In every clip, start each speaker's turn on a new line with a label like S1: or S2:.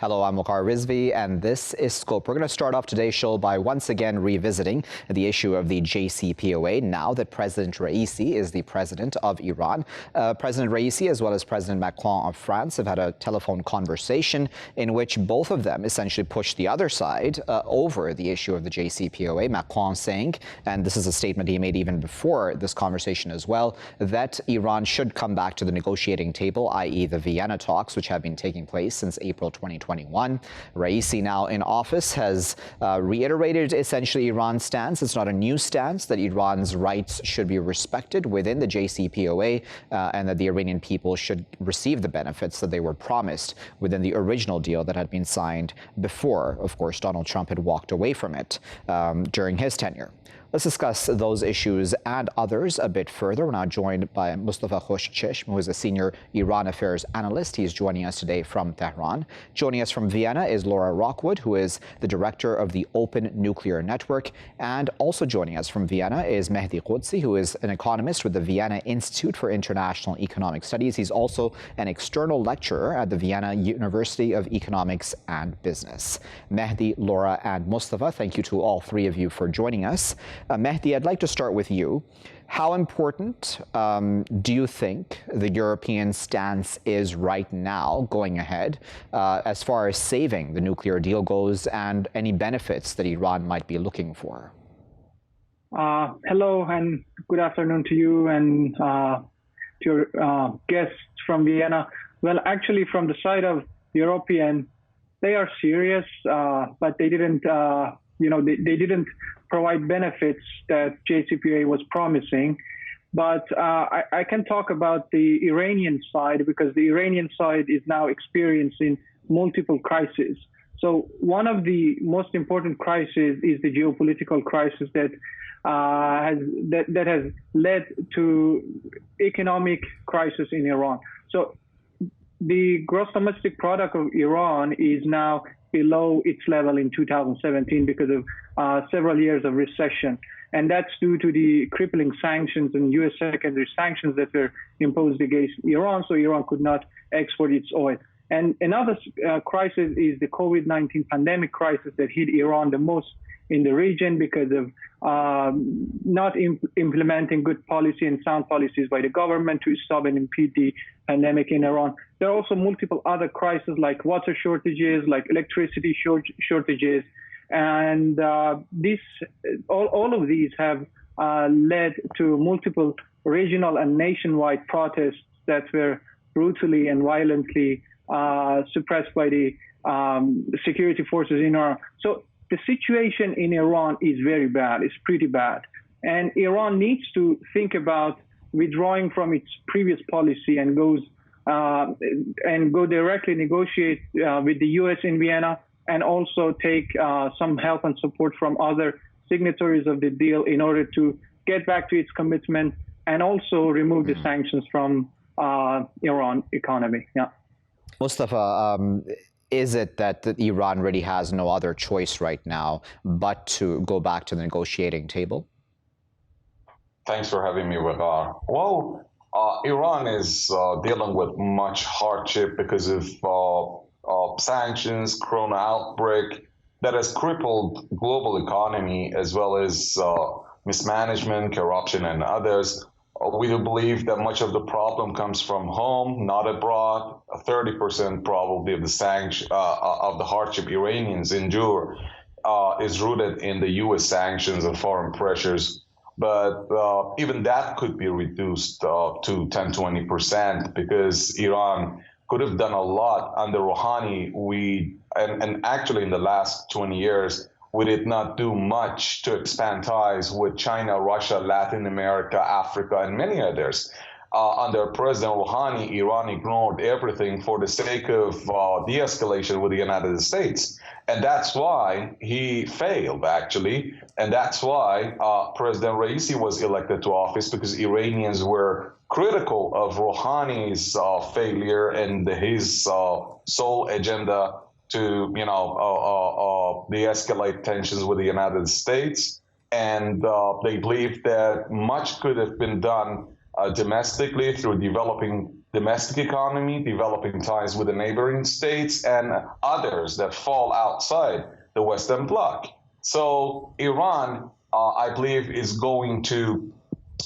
S1: Hello, I'm Waqar Rizvi, and this is Scope. We're going to start off today's show by once again revisiting the issue of the JCPOA now that President Raisi is the president of Iran. President Raisi, as well as President Macron of France, have had a telephone conversation in which both of them essentially pushed the other side over the issue of the JCPOA. Macron saying, and this is a statement he made even before this conversation as well, that Iran should come back to the negotiating table, i.e. the Vienna talks, which have been taking place since April 2021. Raisi, now in office, has reiterated essentially Iran's stance. It's not a new stance, that Iran's rights should be respected within the JCPOA and that the Iranian people should receive the benefits that they were promised within the original deal that had been signed before, of course, Donald Trump had walked away from it during his tenure. Let's discuss those issues and others a bit further. We're now joined by Mostafa Khoshcheshm, who is a senior Iran affairs analyst. He's joining us today from Tehran. Joining us from Vienna is Laura Rockwood, who is the director of the Open Nuclear Network. And also joining us from Vienna is Mahdi, who is an economist with the Vienna Institute for International Economic Studies. He's also an external lecturer at the Vienna University of Economics and Business. Mahdi, Laura, and Mostafa, thank you to all three of you for joining us. Mahdi, I'd like to start with you. How important do you think the European stance is right now going ahead as far as saving the nuclear deal goes and any benefits that Iran might be looking for?
S2: Hello and good afternoon to you and to your guests from Vienna. Well, actually, from the side of European, they are serious, but they didn't, they didn't provide benefits that JCPOA was promising. But I can talk about the Iranian side because the Iranian side is now experiencing multiple crises. So one of the most important crises is the geopolitical crisis that has led to economic crisis in Iran. So the gross domestic product of Iran is now below its level in 2017 because of several years of recession. And that's due to the crippling sanctions and U.S. secondary sanctions that were imposed against Iran, so Iran could not export its oil. And another crisis is the COVID-19 pandemic crisis that hit Iran the most in the region because of not implementing good policy and sound policies by the government to stop and impede the pandemic in Iran. There are also multiple other crises like water shortages, like electricity shortages, and all of these have led to multiple regional and nationwide protests that were brutally and violently suppressed by the security forces in Iran. So the situation in Iran is very bad. It's pretty bad. And Iran needs to think about withdrawing from its previous policy and go directly negotiate with the U.S. in Vienna and also take some help and support from other signatories of the deal in order to get back to its commitment and also remove the sanctions from Iran economy. Yeah.
S1: Mostafa, is it that Iran really has no other choice right now but to go back to the negotiating table?
S3: Thanks for having me, Waqar. Well, Iran is dealing with much hardship because of sanctions, corona outbreak that has crippled global economy as well as mismanagement, corruption, and others. We do believe that much of the problem comes from home, not abroad. 30% probably of the sanction of the hardship Iranians endure is rooted in the U.S. sanctions and foreign pressures. But even that could be reduced to 10-20% because Iran could have done a lot under Rouhani. And actually in the last 20 years, we did not do much to expand ties with China, Russia, Latin America, Africa, and many others. Under President Rouhani, Iran ignored everything for the sake of de-escalation with the United States. And that's why he failed, actually. And that's why President Raisi was elected to office, because Iranians were critical of Rouhani's failure and his sole agenda to, de-escalate tensions with the United States. And they believe that much could have been done domestically through developing domestic economy, developing ties with the neighboring states, and others that fall outside the Western Bloc. So Iran, I believe, is going to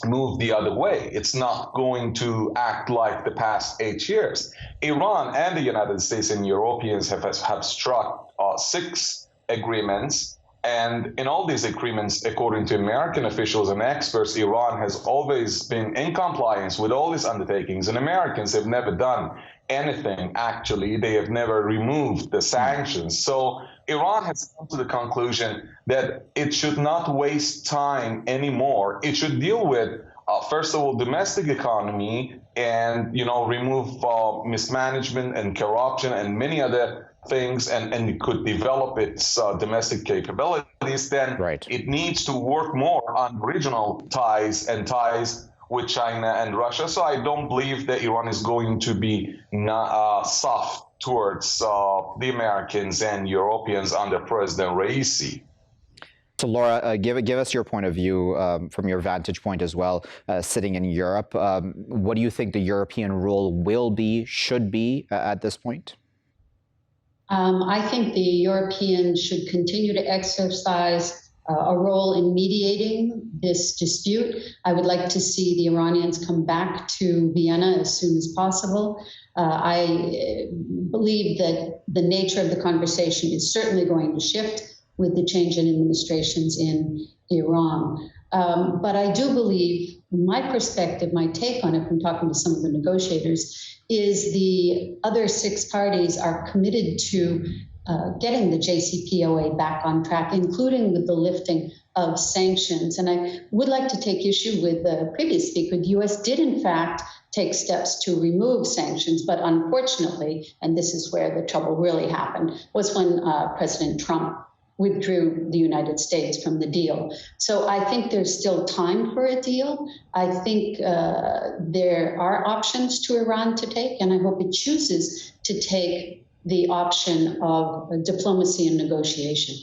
S3: move the other way. It's not going to act like the past 8 years. Iran and the United States and Europeans have struck 6 agreements. And in all these agreements, according to American officials and experts, Iran has always been in compliance with all these undertakings. And Americans have never done anything, actually. They have never removed the sanctions. So Iran has come to the conclusion that it should not waste time anymore. It should deal with, first of all, domestic economy and, remove mismanagement and corruption and many other things, and it could develop its domestic capabilities. Then it needs to work more on regional ties and ties with China and Russia. So I don't believe that Iran is going to be soft towards the Americans and Europeans under President Raisi.
S1: So Laura, give us your point of view from your vantage point as well, sitting in Europe. What do you think the European role will be, should be at this point?
S4: I think the Europeans should continue to exercise a role in mediating this dispute. I would like to see the Iranians come back to Vienna as soon as possible. I believe that the nature of the conversation is certainly going to shift with the change in administrations in Iran. But I do believe, my perspective, my take on it from talking to some of the negotiators, is the other 6 parties are committed to getting the JCPOA back on track, including with the lifting of sanctions. And I would like to take issue with the previous speaker. The U.S. did, in fact, take steps to remove sanctions, but unfortunately, and this is where the trouble really happened, was when President Trump withdrew the United States from the deal. So I think there's still time for a deal. I think there are options to Iran to take, and I hope it chooses to take the option of diplomacy and negotiation.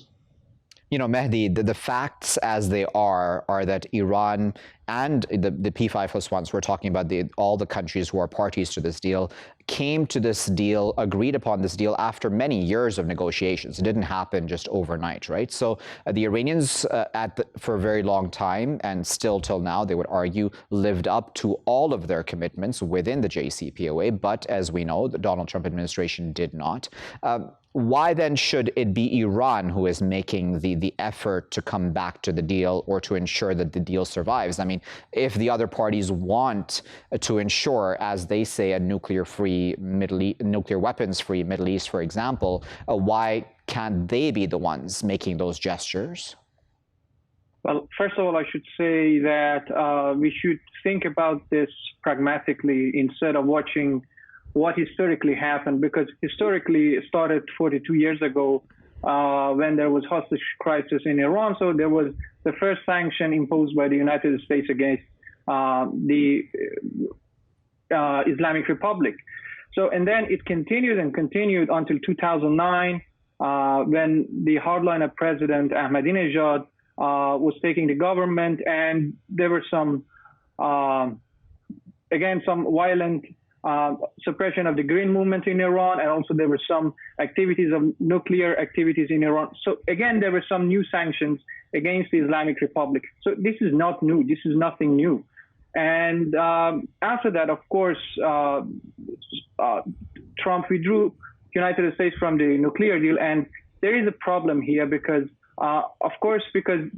S1: Mahdi, the facts as they are that Iran and the P5+1s, we're talking about all the countries who are parties to this deal, came to this deal, agreed upon this deal after many years of negotiations. It didn't happen just overnight, right? So the Iranians, for a very long time, and still till now, they would argue, lived up to all of their commitments within the JCPOA. But as we know, the Donald Trump administration did not. Why then should it be Iran who is making the effort to come back to the deal or to ensure that the deal survives? I mean, if the other parties want to ensure, as they say, a nuclear weapons-free Middle East, for example, why can't they be the ones making those gestures?
S2: Well, first of all, I should say that we should think about this pragmatically instead of watching what historically happened, because historically it started 42 years ago when there was hostage crisis in Iran. So there was the first sanction imposed by the United States against the Islamic Republic. So, and then it continued and continued until 2009 when the hardliner president Ahmadinejad was taking the government, and there were some violent suppression of the Green Movement in Iran, and also there were some activities of nuclear activities in Iran. So again, there were some new sanctions against the Islamic Republic. So this is not new. This is nothing new. And after that, of course, Trump withdrew the United States from the nuclear deal. And there is a problem here because, because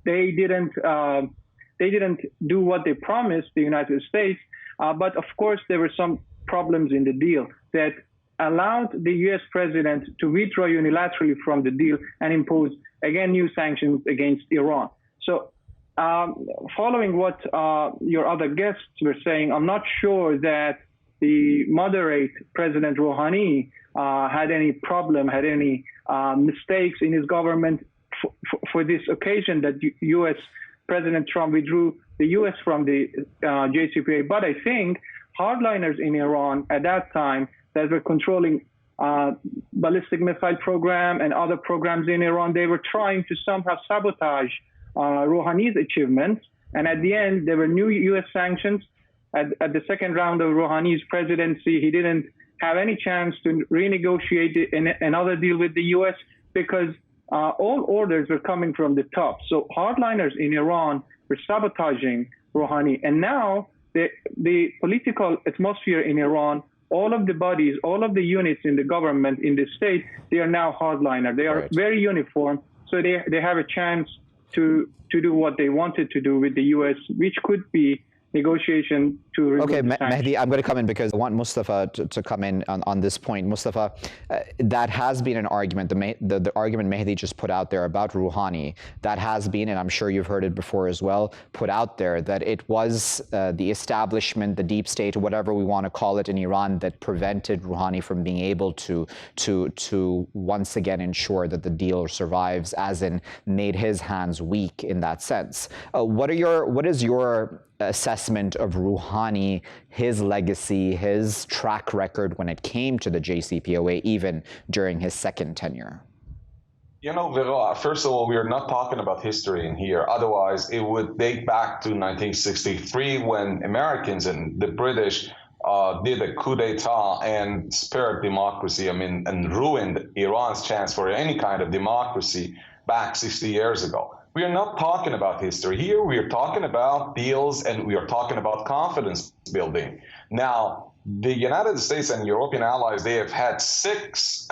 S2: they didn't do what they promised the United States. But of course, there were some problems in the deal that allowed the U.S. president to withdraw unilaterally from the deal and impose, again, new sanctions against Iran. So following what your other guests were saying, I'm not sure that the moderate President Rouhani had any problem, had any mistakes in his government for this occasion that U.S. President Trump withdrew the U.S. from the JCPOA. But I think hardliners in Iran at that time that were controlling ballistic missile program and other programs in Iran, they were trying to somehow sabotage Rouhani's achievements. And at the end, there were new U.S. sanctions. at the second round of Rouhani's presidency, he didn't have any chance to renegotiate another deal with the U.S. because all orders were coming from the top. So hardliners in Iran were sabotaging Rouhani. And now the political atmosphere in Iran, all of the bodies, all of the units in the government, in the state, they are now hardliner. They are very uniform. So they have a chance to do what they wanted to do with the U.S., which could be negotiation to remove
S1: Okay,
S2: the sanctions.
S1: Mahdi, I'm going to come in because I want Mostafa to come in on this point. Mostafa, that has been an argument, the argument Mahdi just put out there about Rouhani, that has been, and I'm sure you've heard it before as well, put out there that it was the establishment, the deep state, or whatever we want to call it in Iran, that prevented Rouhani from being able to once again ensure that the deal survives, as in made his hands weak in that sense. What is your assessment of Rouhani, his legacy, his track record when it came to the JCPOA, even during his second tenure?
S3: You know, Vera, first of all, we are not talking about history in here. Otherwise, it would date back to 1963 when Americans and the British did a coup d'etat and spared democracy, and ruined Iran's chance for any kind of democracy back 60 years ago. We are not talking about history here. We are talking about deals, and we are talking about confidence building. Now, the United States and European allies, they have had 6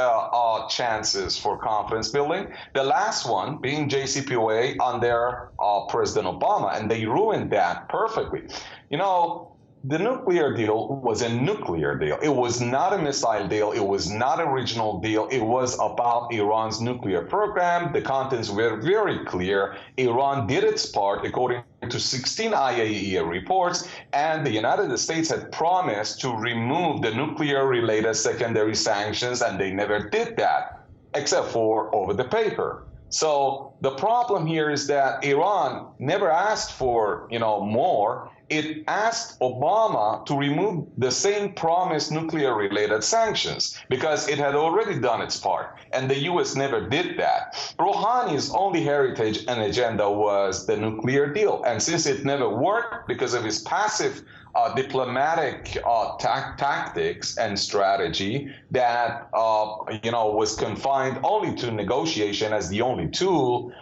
S3: chances for confidence building. The last one being JCPOA under President Obama, and they ruined that perfectly. You know, the nuclear deal was a nuclear deal. It was not a missile deal. It was not a regional deal. It was about Iran's nuclear program. The contents were very clear. Iran did its part according to 16 IAEA reports, and the United States had promised to remove the nuclear-related secondary sanctions, and they never did that, except for over the paper. So the problem here is that Iran never asked for, more. It asked Obama to remove the same promised nuclear-related sanctions because it had already done its part, and the U.S. never did that. Rouhani's only heritage and agenda was the nuclear deal, and since it never worked because of his passive diplomatic tactics and strategy that was confined only to negotiation as the only tool,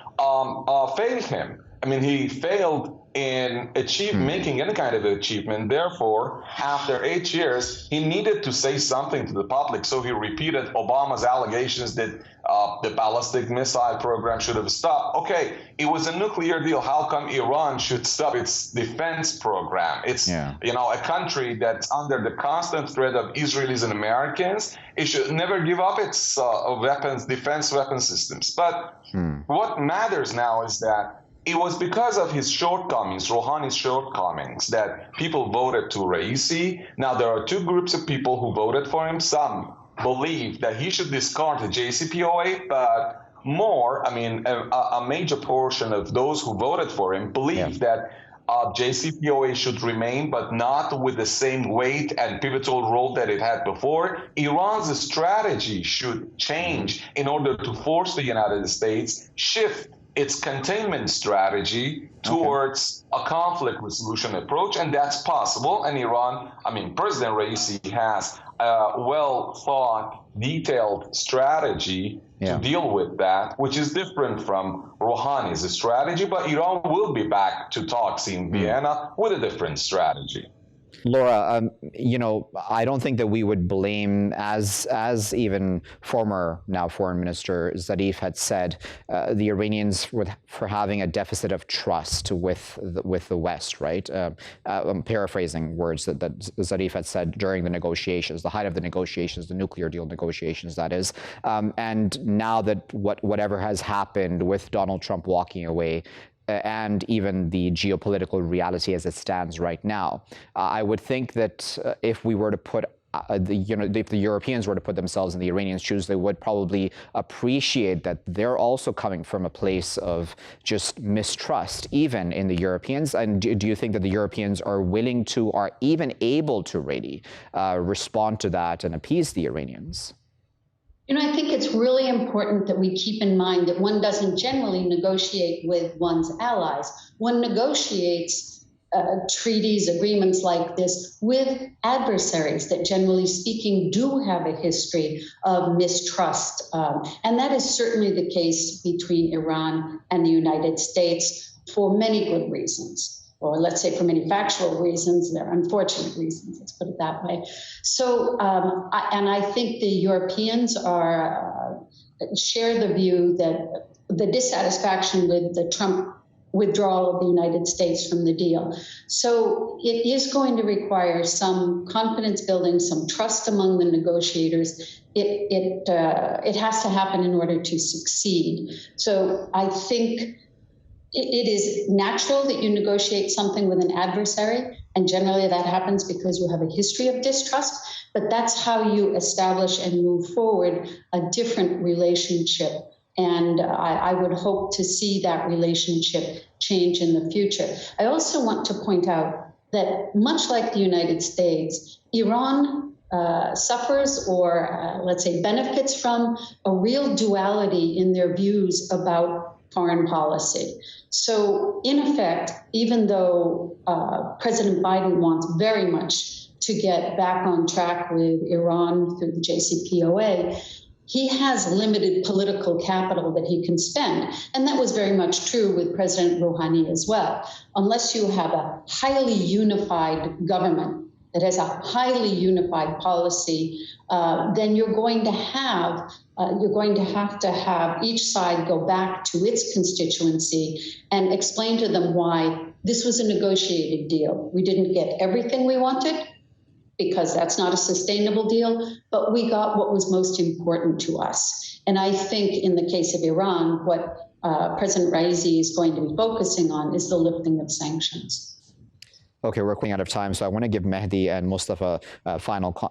S3: failed him. He failed in making any kind of achievement. Therefore, after 8 years, he needed to say something to the public. So he repeated Obama's allegations that the ballistic missile program should have stopped. Okay, it was a nuclear deal. How come Iran should stop its defense program? It's a country that's under the constant threat of Israelis and Americans. It should never give up its defense weapon systems. But what matters now is that it was because of his shortcomings, Rouhani's shortcomings, that people voted to Raisi. Now, there are 2 groups of people who voted for him. Some believe that he should discard the JCPOA, but a major portion of those who voted for him believe that JCPOA should remain, but not with the same weight and pivotal role that it had before. Iran's strategy should change in order to force the United States shift its containment strategy towards a conflict resolution approach, and that's possible. And Iran, President Raisi has a well-thought, detailed strategy to deal with that, which is different from Rouhani's strategy, but Iran will be back to talks in Vienna with a different strategy.
S1: Laura, I don't think that we would blame, as even former now Foreign Minister Zarif had said, the Iranians for having a deficit of trust with the West, right? I'm paraphrasing words that Zarif had said during the negotiations, the height of the negotiations, the nuclear deal negotiations, that is. And now that whatever has happened with Donald Trump walking away, and even the geopolitical reality as it stands right now, I would think that if we were to put if the Europeans were to put themselves in the Iranians' shoes, they would probably appreciate that they're also coming from a place of just mistrust, even in the Europeans. And do you think that the Europeans are willing to, or even able to really respond to that and appease the Iranians?
S4: I think it's really important that we keep in mind that one doesn't generally negotiate with one's allies. One negotiates treaties, agreements like this with adversaries that, generally speaking, do have a history of mistrust. And that is certainly the case between Iran and the United States for many good reasons. Or let's say for many factual reasons, they're unfortunate reasons, let's put it that way. So, I think the Europeans share the view that the dissatisfaction with the Trump withdrawal of the United States from the deal. So it is going to require some confidence building, some trust among the negotiators. It has to happen in order to succeed. So I think it is natural that you negotiate something with an adversary, and generally that happens because you have a history of distrust, but that's how you establish and move forward a different relationship. And I would hope to see that relationship change in the future. I also want to point out that much like the United States, Iran suffers or, let's say, benefits from a real duality in their views about foreign policy. So, in effect, even though President Biden wants very much to get back on track with Iran through the JCPOA, he has limited political capital that he can spend. And that was very much true with President Rouhani as well. Unless you have a highly unified government that has a highly unified policy, then you're going to have to have each side go back to its constituency and explain to them why this was a negotiated deal. We didn't get everything we wanted, because that's not a sustainable deal, but we got what was most important to us. And I think in the case of Iran, what President Raisi is going to be focusing on is the lifting of sanctions.
S1: Okay, we're running out of time, so I want to give Mahdi and Mostafa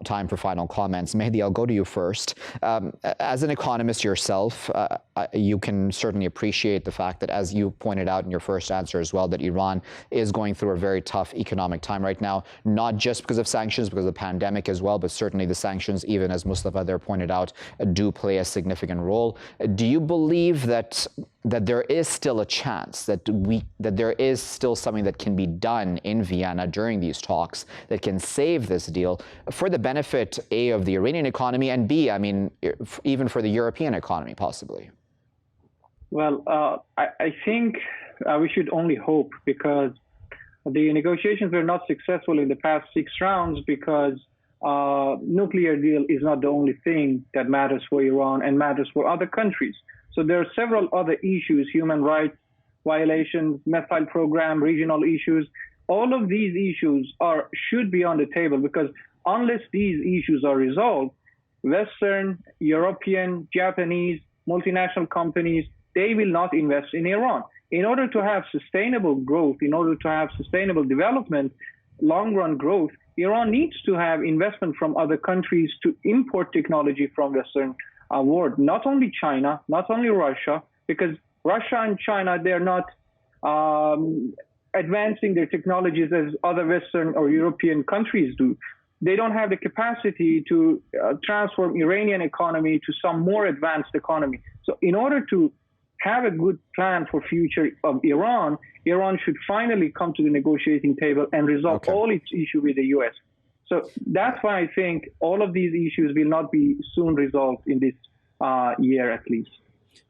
S1: time for final comments. Mahdi, I'll go to you first. As an economist yourself, you can certainly appreciate the fact that, as you pointed out in your first answer as well, that Iran is going through a very tough economic time right now, not just because of sanctions, because of the pandemic as well, but certainly the sanctions, even as Mostafa there pointed out, do play a significant role. Do you believe that there is still a chance, that there is still something that can be done in Vienna during these talks that can save this deal for the benefit, A, of the Iranian economy, and B, I mean, even for the European economy, possibly?
S2: Well, I think we should only hope, because the negotiations were not successful in the past 6 rounds because nuclear deal is not the only thing that matters for Iran and matters for other countries. So there are several other issues: human rights violations, missile program, regional issues. All of these issues should be on the table, because unless these issues are resolved, Western, European, Japanese, multinational companies, they will not invest in Iran. In order to have sustainable growth, in order to have sustainable development, long-run growth, Iran needs to have investment from other countries to import technology from Western world. Not only China, not only Russia, because Russia and China, they're not advancing their technologies as other Western or European countries do. They don't have the capacity to transform Iranian economy to some more advanced economy. So in order to have a good plan for future of Iran, Iran should finally come to the negotiating table and resolve all its issues with the U.S. So that's why I think all of these issues will not be soon resolved in this year at least.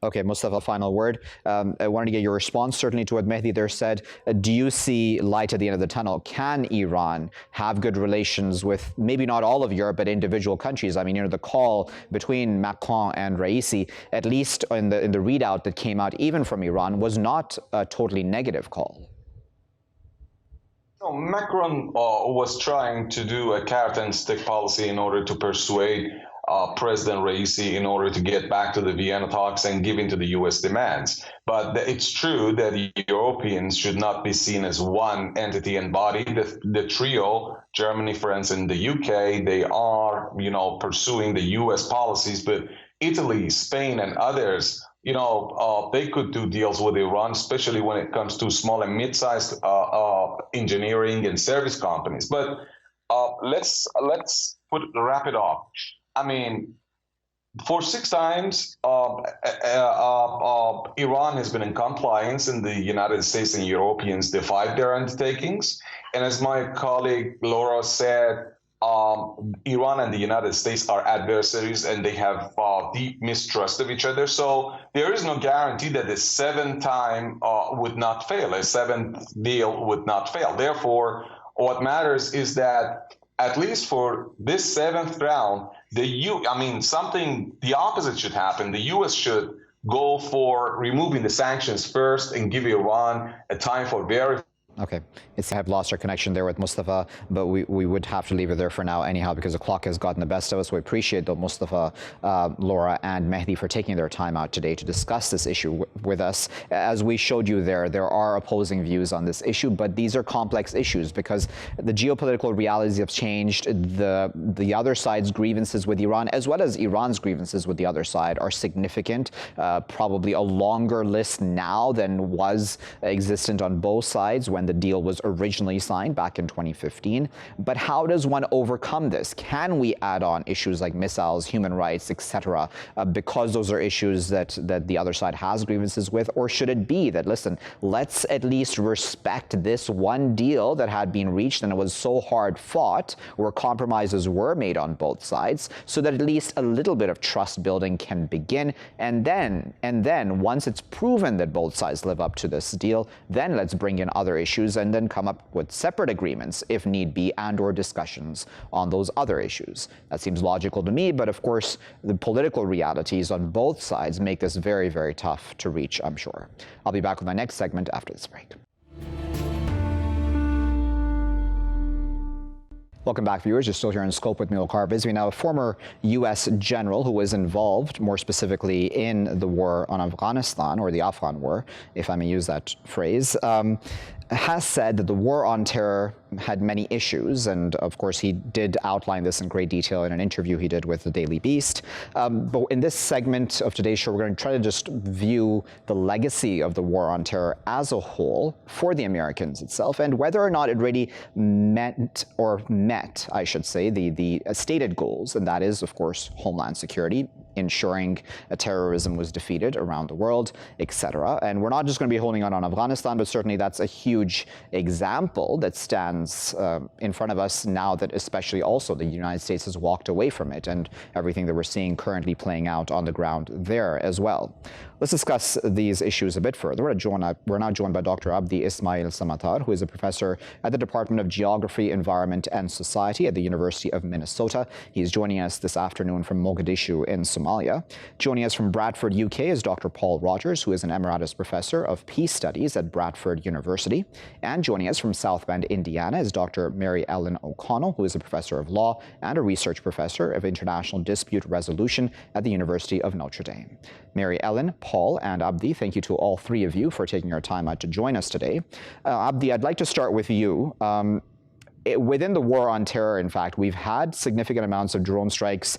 S1: Okay, Mostafa, final word. I wanted to get your response certainly to what Mahdi there said. Do you see light at the end of the tunnel? Can Iran have good relations with maybe not all of Europe, but individual countries? I mean, the call between Macron and Raisi, at least in the readout that came out even from Iran, was not a totally negative call.
S3: No, Macron was trying to do a carrot and stick policy in order to persuade President Raisi in order to get back to the Vienna talks and give in to the U.S. demands. But it's true that Europeans should not be seen as one entity and body. The trio, Germany, France, and the UK, they are, pursuing the U.S. policies, but Italy, Spain, and others, they could do deals with Iran, especially when it comes to small and mid-sized engineering and service companies. But let's wrap it up. I mean, For 6 times, Iran has been in compliance, and the United States and Europeans defied their undertakings. And as my colleague Laura said, Iran and the United States are adversaries, and they have deep mistrust of each other. So there is no guarantee that the seventh time would not fail. A seventh deal would not fail. Therefore, what matters is that at least for this seventh round, the opposite should happen. The U.S. should go for removing the sanctions first and give Iran a time for verification.
S1: Okay, I have lost our connection there with Mostafa, but we would have to leave it there for now anyhow, because the clock has gotten the best of us. We appreciate though Mostafa, Laura and Mahdi for taking their time out today to discuss this issue with us. As we showed you there are opposing views on this issue, but these are complex issues because the geopolitical realities have changed. The other side's grievances with Iran, as well as Iran's grievances with the other side, are significant, probably a longer list now than was existent on both sides when the deal was originally signed back in 2015. But how does one overcome this? Can we add on issues like missiles, human rights, etc., because those are issues that the other side has grievances with? Or should it be that, listen, let's at least respect this one deal that had been reached and it was so hard fought, where compromises were made on both sides, so that at least a little bit of trust building can begin, and then once it's proven that both sides live up to this deal, then let's bring in other issues and then come up with separate agreements if need be, and or discussions on those other issues. That seems logical to me, but of course the political realities on both sides make this very, very tough to reach, I'm sure. I'll be back with my next segment after this break. Welcome back, viewers. You're still here in Scope with me, Waqar Rizvi. Now, a former U.S. general who was involved, more specifically, in the war on Afghanistan, or the Afghan war, if I may use that phrase, has said that the war on terror had many issues, and of course he did outline this in great detail in an interview he did with the Daily Beast. But in this segment of today's show, we're going to try to just view the legacy of the war on terror as a whole for the Americans itself, and whether or not it really met, I should say, the stated goals, and that is, of course, homeland security, ensuring terrorism was defeated around the world, etc. And we're not just going to be holding on Afghanistan, but certainly that's a huge example that stands in front of us now that especially also the United States has walked away from it, and everything that we're seeing currently playing out on the ground there as well. Let's discuss these issues a bit further. We're now joined by Dr. Abdi Ismail Samatar, who is a professor at the Department of Geography, Environment and Society at the University of Minnesota. He's joining us this afternoon from Mogadishu in Somalia. Joining us from Bradford, UK is Dr. Paul Rogers, who is an Emeritus Professor of Peace Studies at Bradford University. And joining us from South Bend, Indiana is Dr. Mary Ellen O'Connell, who is a Professor of Law and a Research Professor of International Dispute Resolution at the University of Notre Dame. Mary Ellen, Paul, and Abdi, thank you to all three of you for taking your time out to join us today. Abdi, I'd like to start with you. Within the war on terror, in fact, we've had significant amounts of drone strikes,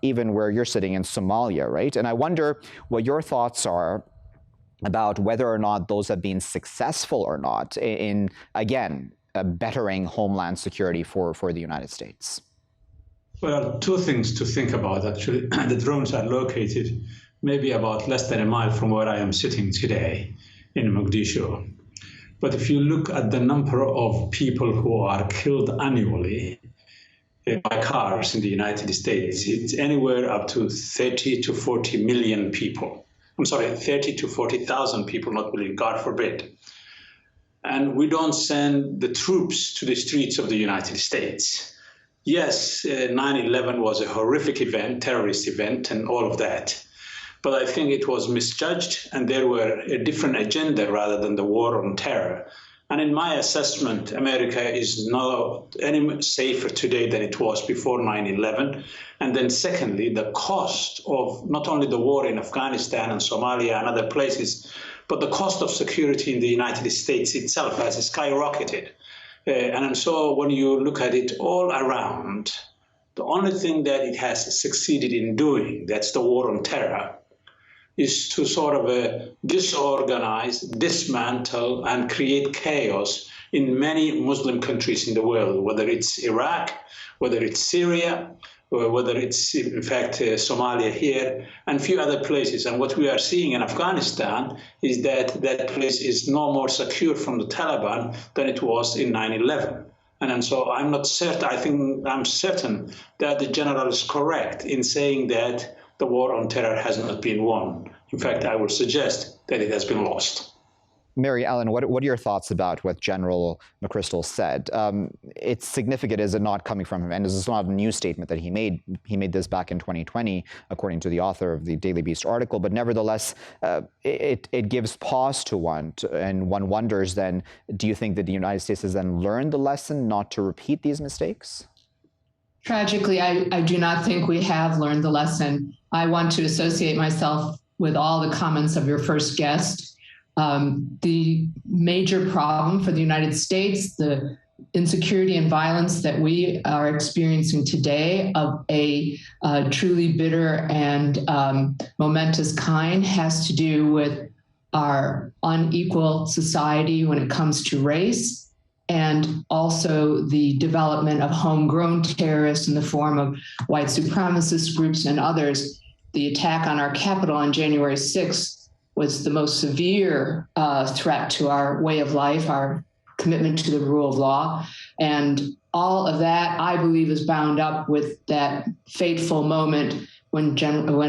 S1: even where you're sitting in Somalia, right? And I wonder what your thoughts are about whether or not those have been successful or not in, again, bettering homeland security for the United States.
S5: Well, two things to think about, actually. The drones are located maybe about less than a mile from where I am sitting today in Mogadishu. But if you look at the number of people who are killed annually by cars in the United States, it's anywhere up to 30 to 40 million people. I'm sorry, 30 to 40,000 people, not million, God forbid. And we don't send the troops to the streets of the United States. Yes, 9/11 was a horrific event, terrorist event, and all of that. But I think it was misjudged, and there were a different agenda rather than the war on terror. And in my assessment, America is not any safer today than it was before 9/11. And then secondly, the cost of not only the war in Afghanistan and Somalia and other places, but the cost of security in the United States itself has skyrocketed. And so when you look at it all around, the only thing that it has succeeded in doing, that's the war on terror, is to sort of disorganize, dismantle, and create chaos in many Muslim countries in the world, whether it's Iraq, whether it's Syria, whether it's in fact Somalia here and a few other places. And what we are seeing in Afghanistan is that that place is no more secure from the Taliban than it was in 9/11. And so I'm not certain, I'm certain that the general is correct in saying that the war on terror has not been won. In fact, I would suggest that it has been lost.
S1: Mary Ellen, what are your thoughts about what General McChrystals said? It's significant, is it not, coming from him? And this is not a new statement that he made. He made this back in 2020, according to the author of the Daily Beast article. But nevertheless, it gives pause to one. And one wonders then, do you think that the United States has then learned the lesson not to repeat these mistakes?
S6: Tragically, I do not think we have learned the lesson. I want to associate myself with all the comments of your first guest. The major problem for the United States, the insecurity and violence that we are experiencing today of a truly bitter and momentous kind, has to do with our unequal society when it comes to race, and also the development of homegrown terrorists in the form of white supremacist groups and others. The attack on our Capitol on January 6th was the most severe threat to our way of life, our commitment to the rule of law. And all of that, I believe, is bound up with that fateful moment when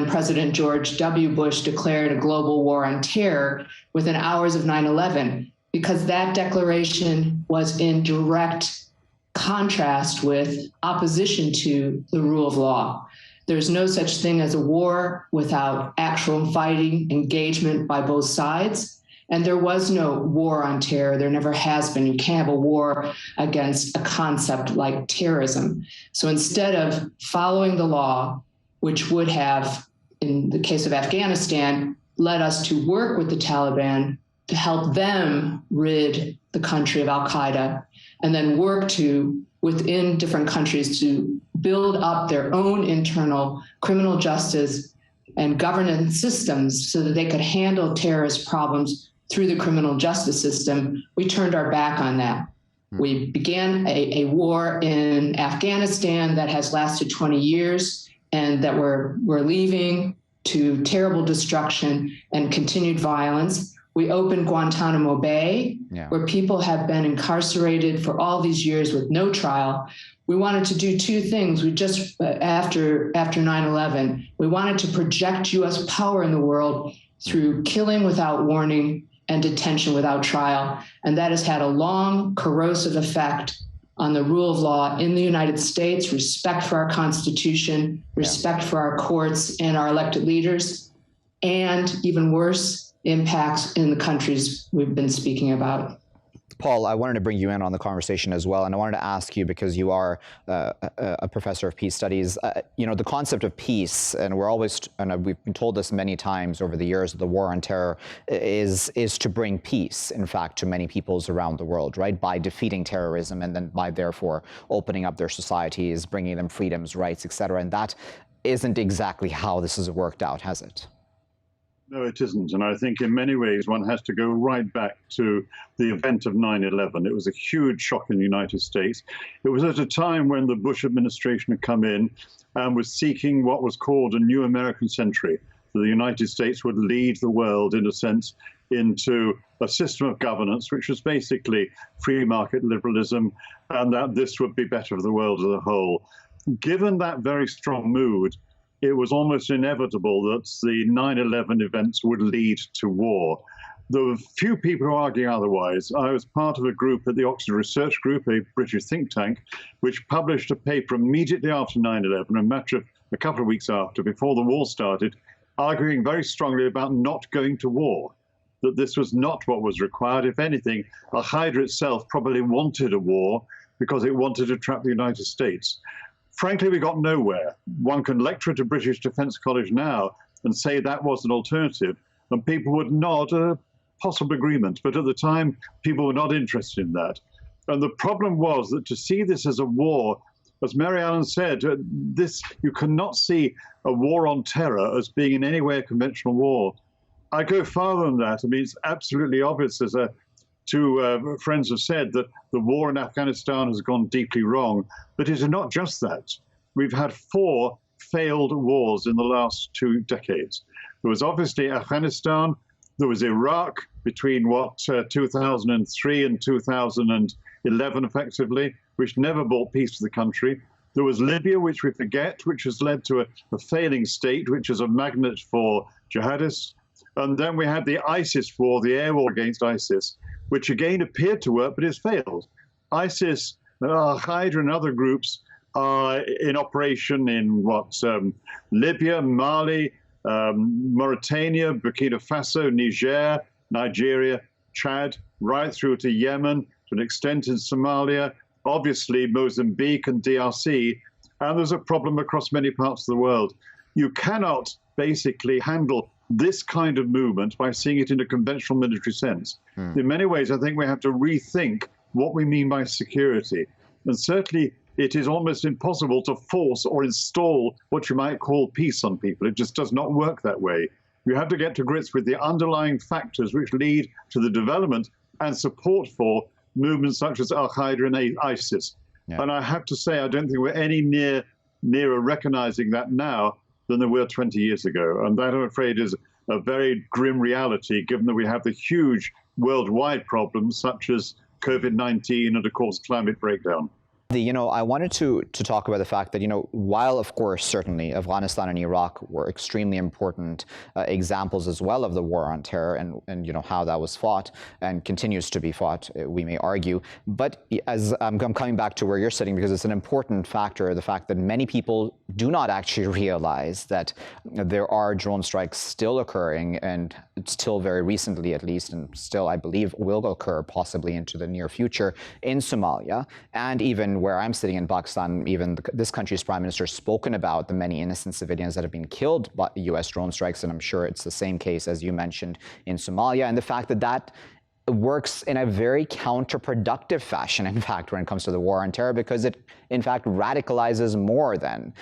S6: President George W. Bush declared a global war on terror within hours of 9/11, because that declaration was in direct contrast with opposition to the rule of law. There's no such thing as a war without actual fighting, engagement by both sides. And there was no war on terror. There never has been. You can't have a war against a concept like terrorism. So instead of following the law, which would have, in the case of Afghanistan, led us to work with the Taliban to help them rid the country of al-Qaeda, and then work to, within different countries, to build up their own internal criminal justice and governance systems so that they could handle terrorist problems through the criminal justice system, we turned our back on that. We began a war in Afghanistan that has lasted 20 years and that we're leaving to terrible destruction and continued violence. We opened Guantanamo Bay, where people have been incarcerated for all these years with no trial. We wanted to do two things. We just, after 9/11, we wanted to project U.S. power in the world through killing without warning and detention without trial. And that has had a long, corrosive effect on the rule of law in the United States, respect for our Constitution, respect for our courts and our elected leaders, and even worse, impacts in the countries we've been speaking about.
S1: Paul, I wanted to bring you in on the conversation as well, and I wanted to ask you, because you are a professor of peace studies, the concept of peace, and we've been told this many times over the years, that the war on terror is to bring peace, in fact, to many peoples around the world, right? By defeating terrorism and then by therefore opening up their societies, bringing them freedoms, rights, etc. And that isn't exactly how this has worked out, has it?
S7: No, it isn't. And I think in many ways one has to go right back to the event of 9/11. It was a huge shock in the United States. It was at a time when the Bush administration had come in and was seeking what was called a new American century. So the United States would lead the world, in a sense, into a system of governance, which was basically free market liberalism, and that this would be better for the world as a whole. Given that very strong mood, it was almost inevitable that the 9/11 events would lead to war. There were few people who argue otherwise. I was part of a group at the Oxford Research Group, a British think tank, which published a paper immediately after 9/11, a couple of weeks after, before the war started, arguing very strongly about not going to war, that this was not what was required. If anything, Al-Qaeda itself probably wanted a war because it wanted to trap the United States. Frankly, we got nowhere. One can lecture at a British Defence College now and say that was an alternative, and people would nod a possible agreement. But at the time, people were not interested in that. And the problem was that to see this as a war, as Mary Ellen said, you cannot see a war on terror as being in any way a conventional war. I go farther than that. I mean, it's absolutely obvious, as two friends have said, that the war in Afghanistan has gone deeply wrong. But it is not just that. we've had 4 failed wars in the last 2 decades. There was obviously Afghanistan, there was Iraq between 2003 and 2011 effectively, which never brought peace to the country. There was Libya, which we forget, which has led to a failing state, which is a magnet for jihadists. And then we had the ISIS war, the air war against ISIS, which again appeared to work, but has failed. ISIS, Al-Qaeda and other groups are in operation in Libya, Mali, Mauritania, Burkina Faso, Niger, Nigeria, Chad, right through to Yemen, to an extent in Somalia, obviously Mozambique and DRC, and there's a problem across many parts of the world. You cannot basically handle this kind of movement by seeing it in a conventional military sense. In many ways, I think we have to rethink what we mean by security. And certainly, it is almost impossible to force or install what you might call peace on people. It just does not work that way. You have to get to grips with the underlying factors which lead to the development and support for movements such as Al-Qaeda and ISIS. Yeah. And I have to say, I don't think we're any nearer recognizing that now than there were 20 years ago. And that, I'm afraid, is a very grim reality, given that we have the huge worldwide problems such as COVID-19 and, of course, climate breakdown.
S1: I wanted to talk about the fact that, while, of course, certainly Afghanistan and Iraq were extremely important examples as well of the war on terror and how that was fought and continues to be fought, we may argue. But as I'm coming back to where you're sitting, because it's an important factor, the fact that many people do not actually realize that there are drone strikes still occurring, and still very recently at least, and still, I believe, will occur possibly into the near future in Somalia, and even where I'm sitting in Pakistan, even this country's prime minister has spoken about the many innocent civilians that have been killed by U.S. drone strikes, and I'm sure it's the same case, as you mentioned, in Somalia, and the fact that that works in a very counterproductive fashion, in fact, when it comes to the war on terror, because it, in fact, radicalizes more than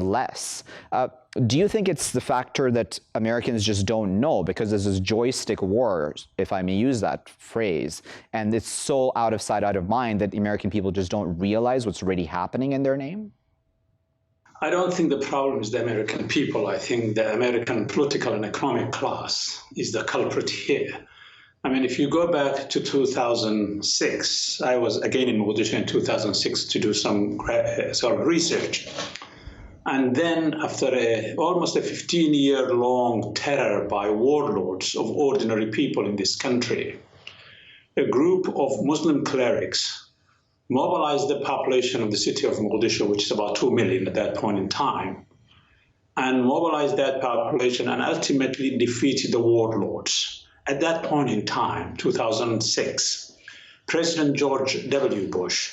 S1: less. Do you think it's the factor that Americans just don't know, because there's this joystick war, if I may use that phrase, and it's so out of sight, out of mind that the American people just don't realize what's really happening in their name?
S5: I don't think the problem is the American people. I think the American political and economic class is the culprit here. I mean, if you go back to 2006, I was again in Mogadishu in 2006 to do some sort of research. And then after almost a 15-year-long terror by warlords of ordinary people in this country, a group of Muslim clerics mobilized the population of the city of Mogadishu, which is about 2 million at that point in time, and mobilized that population and ultimately defeated the warlords. At that point in time, 2006, President George W. Bush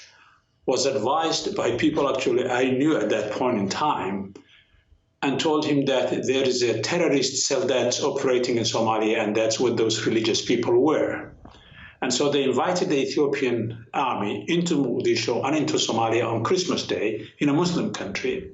S5: was advised by people actually I knew at that point in time, and told him that there is a terrorist cell that's operating in Somalia, and that's what those religious people were. And so they invited the Ethiopian army into Mogadishu and into Somalia on Christmas Day in a Muslim country.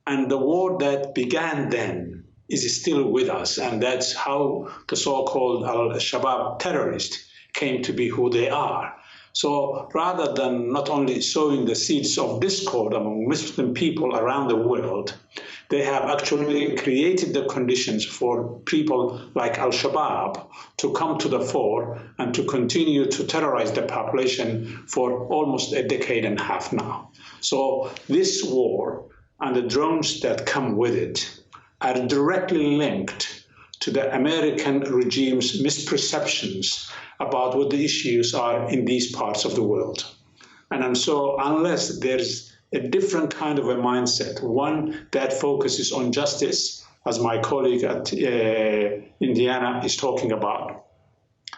S5: And the war that began then is still with us, and that's how the so-called al-Shabaab terrorists came to be who they are. So rather than not only sowing the seeds of discord among Muslim people around the world, they have actually created the conditions for people like al-Shabaab to come to the fore and to continue to terrorize the population for almost a decade and a half now. So this war and the drones that come with it are directly linked to the American regime's misperceptions about what the issues are in these parts of the world. And so unless there's a different kind of a mindset, one that focuses on justice, as my colleague at Indiana is talking about,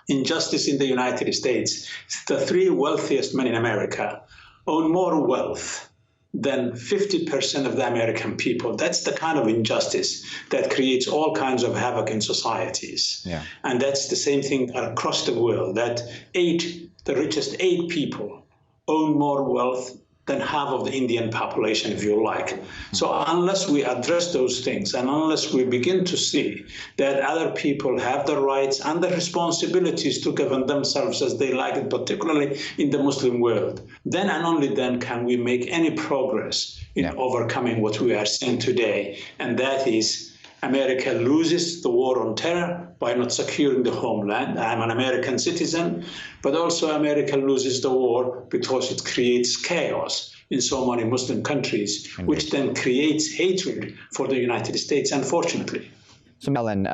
S5: injustice in the United States, the 3 wealthiest men in America own more wealth than 50% of the American people. That's the kind of injustice that creates all kinds of havoc in societies. Yeah. And that's the same thing across the world, that the richest 8 people own more wealth than half of the Indian population, if you like. So unless we address those things, and unless we begin to see that other people have the rights and the responsibilities to govern themselves as they like it, particularly in the Muslim world, then and only then can we make any progress in overcoming what we are seeing today. And that is America loses the war on terror by not securing the homeland. I'm an American citizen, but also America loses the war because it creates chaos in so many Muslim countries, which then creates hatred for the United States, unfortunately.
S1: So, Melon,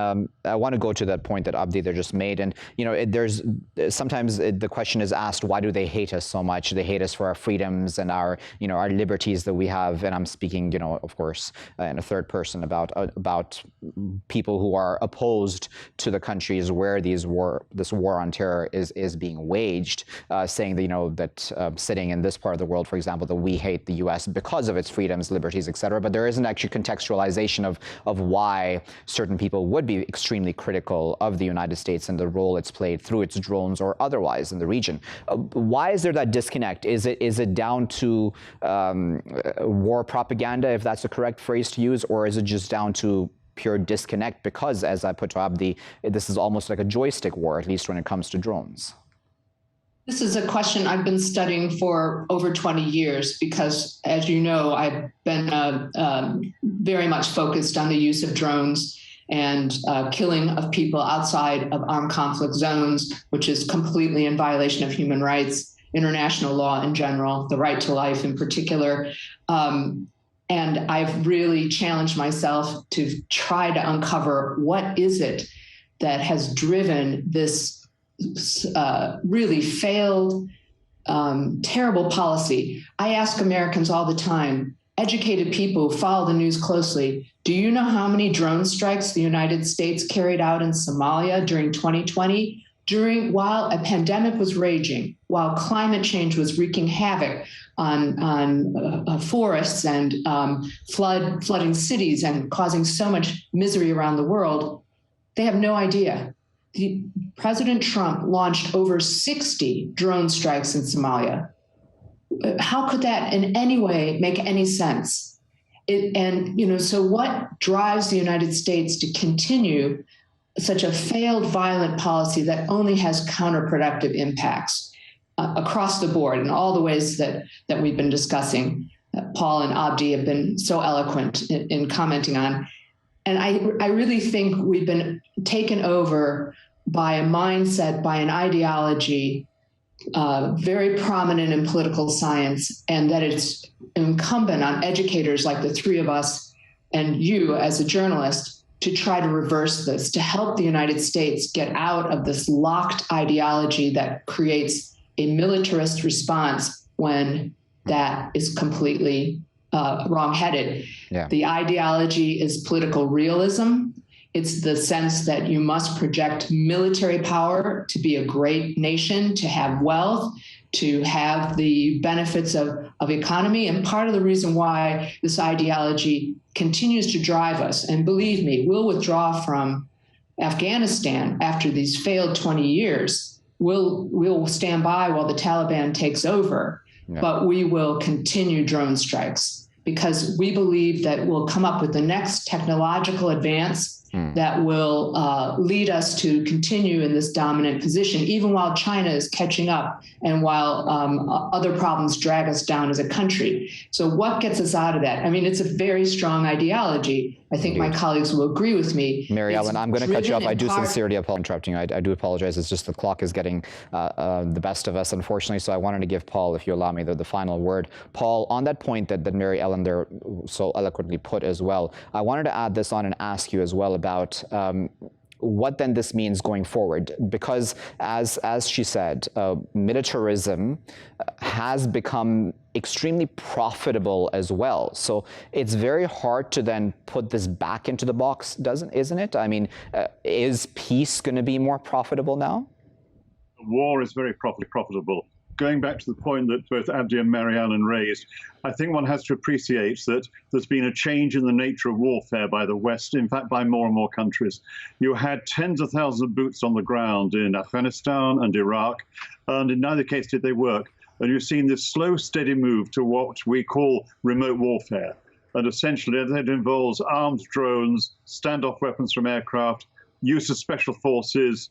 S1: I want to go to that point that Abdi there just made, and there's sometimes the question is asked, why do they hate us so much? They hate us for our freedoms and our our liberties that we have. And I'm speaking, of course, in a third person about people who are opposed to the countries where this war on terror is being waged, saying that that sitting in this part of the world, for example, that we hate the U.S. because of its freedoms, liberties, etc. But there isn't actually contextualization of why certain people would be extremely critical of the United States and the role it's played through its drones or otherwise in the region. Why is there that disconnect? Is it down to war propaganda, if that's the correct phrase to use, or is it just down to pure disconnect? Because, as I put to Abdi, this is almost like a joystick war, at least when it comes to drones.
S6: This is a question I've been studying for over 20 years because, as you know, I've been very much focused on the use of drones and killing of people outside of armed conflict zones, which is completely in violation of human rights, international law in general, the right to life in particular. And I've really challenged myself to try to uncover what is it that has driven this really failed, terrible policy. I ask Americans all the time, educated people who follow the news closely, do you know how many drone strikes the United States carried out in Somalia during 2020? While a pandemic was raging, while climate change was wreaking havoc on forests and flooding cities and causing so much misery around the world, they have no idea. President Trump launched over 60 drone strikes in Somalia. How could that in any way make any sense? So what drives the United States to continue such a failed violent policy that only has counterproductive impacts across the board in all the ways that we've been discussing, Paul and Abdi have been so eloquent in commenting on. And I really think we've been taken over by a mindset, by an ideology very prominent in political science, and that it's incumbent on educators like the three of us and you as a journalist to try to reverse this, to help the United States get out of this locked ideology that creates a militarist response when that is completely wrong-headed. Yeah. The ideology is political realism. It's the sense that you must project military power to be a great nation, to have wealth, to have the benefits of economy. And part of the reason why this ideology continues to drive us, and believe me, we'll withdraw from Afghanistan after these failed 20 years. We'll stand by while the Taliban takes over, but we will continue drone strikes because we believe that we'll come up with the next technological advance that will lead us to continue in this dominant position, even while China is catching up and while other problems drag us down as a country. So what gets us out of that? I mean, it's a very strong ideology. I think my colleagues will agree with me.
S1: Mary Ellen, I'm going to cut you off. I do sincerely apologize for interrupting you. I do apologize. It's just the clock is getting the best of us, unfortunately. So I wanted to give Paul, if you allow me, the final word. Paul, on that point that Mary Ellen there so eloquently put as well, I wanted to add this on and ask you as well about what then this means going forward, because as she said, militarism has become extremely profitable as well. So it's very hard to then put this back into the box, isn't it? I mean, is peace going to be more profitable now?
S7: War is very profitable. Going back to the point that both Abdi and Mary Ellen raised, I think one has to appreciate that there's been a change in the nature of warfare by the West, in fact, by more and more countries. You had tens of thousands of boots on the ground in Afghanistan and Iraq, and in neither case did they work. And you've seen this slow, steady move to what we call remote warfare. And essentially, that involves armed drones, standoff weapons from aircraft, use of special forces,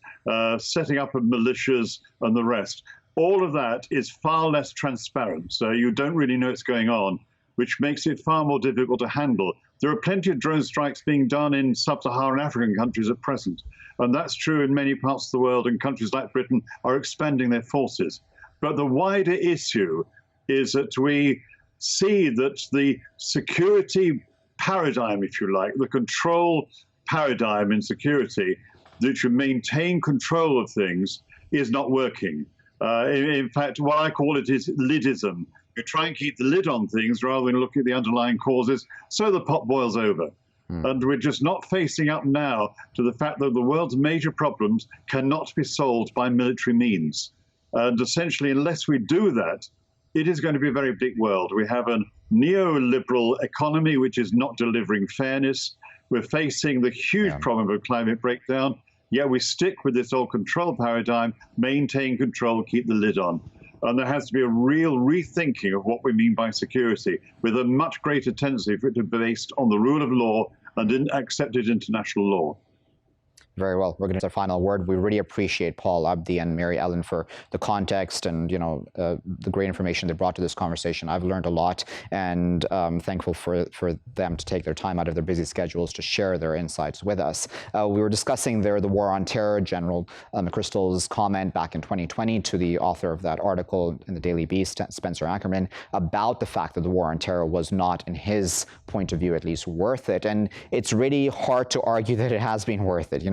S7: setting up of militias, and the rest. All of that is far less transparent, so you don't really know what's going on, which makes it far more difficult to handle. There are plenty of drone strikes being done in sub-Saharan African countries at present, and that's true in many parts of the world, and countries like Britain are expanding their forces. But the wider issue is that we see that the security paradigm, if you like, the control paradigm in security that should maintain control of things is not working. In fact, what I call it is lidism. We try and keep the lid on things rather than look at the underlying causes, so the pot boils over. And we're just not facing up now to the fact that the world's major problems cannot be solved by military means. And essentially, unless we do that, it is going to be a very big world. We have a neoliberal economy which is not delivering fairness. We're facing the huge problem of climate breakdown. Yet we stick with this old control paradigm, maintain control, keep the lid on. And there has to be a real rethinking of what we mean by security, with a much greater tendency for it to be based on the rule of law and accepted international law.
S1: Very well. We're going to get our final word. We really appreciate Paul, Abdi, and Mary Ellen for the context and the great information they brought to this conversation. I've learned a lot, and thankful for them to take their time out of their busy schedules to share their insights with us. We were discussing there the war on terror. General McChrystals' comment back in 2020 to the author of that article in the Daily Beast, Spencer Ackerman, about the fact that the war on terror was not, in his point of view at least, worth it. And it's really hard to argue that it has been worth it.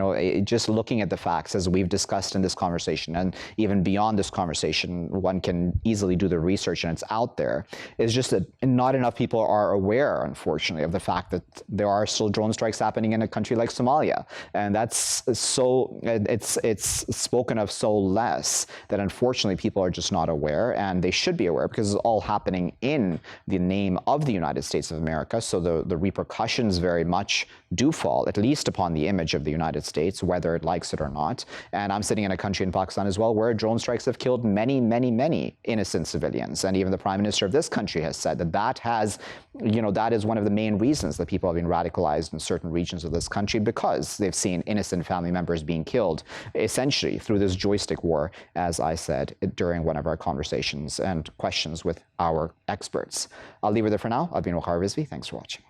S1: Just looking at the facts, as we've discussed in this conversation, and even beyond this conversation, one can easily do the research and it's out there. It's just that not enough people are aware, unfortunately, of the fact that there are still drone strikes happening in a country like Somalia. And that's so, it's spoken of so less that unfortunately people are just not aware, and they should be aware because it's all happening in the name of the United States of America. So the repercussions very much do fall, at least upon the image of the United States, whether it likes it or not. And I'm sitting in a country in Pakistan as well where drone strikes have killed many, many, many innocent civilians. And even the Prime Minister of this country has said that that is one of the main reasons that people have been radicalized in certain regions of this country, because they've seen innocent family members being killed, essentially through this joystick war, as I said during one of our conversations and questions with our experts. I'll leave it there for now. I've been Waqar Rizvi. Thanks for watching.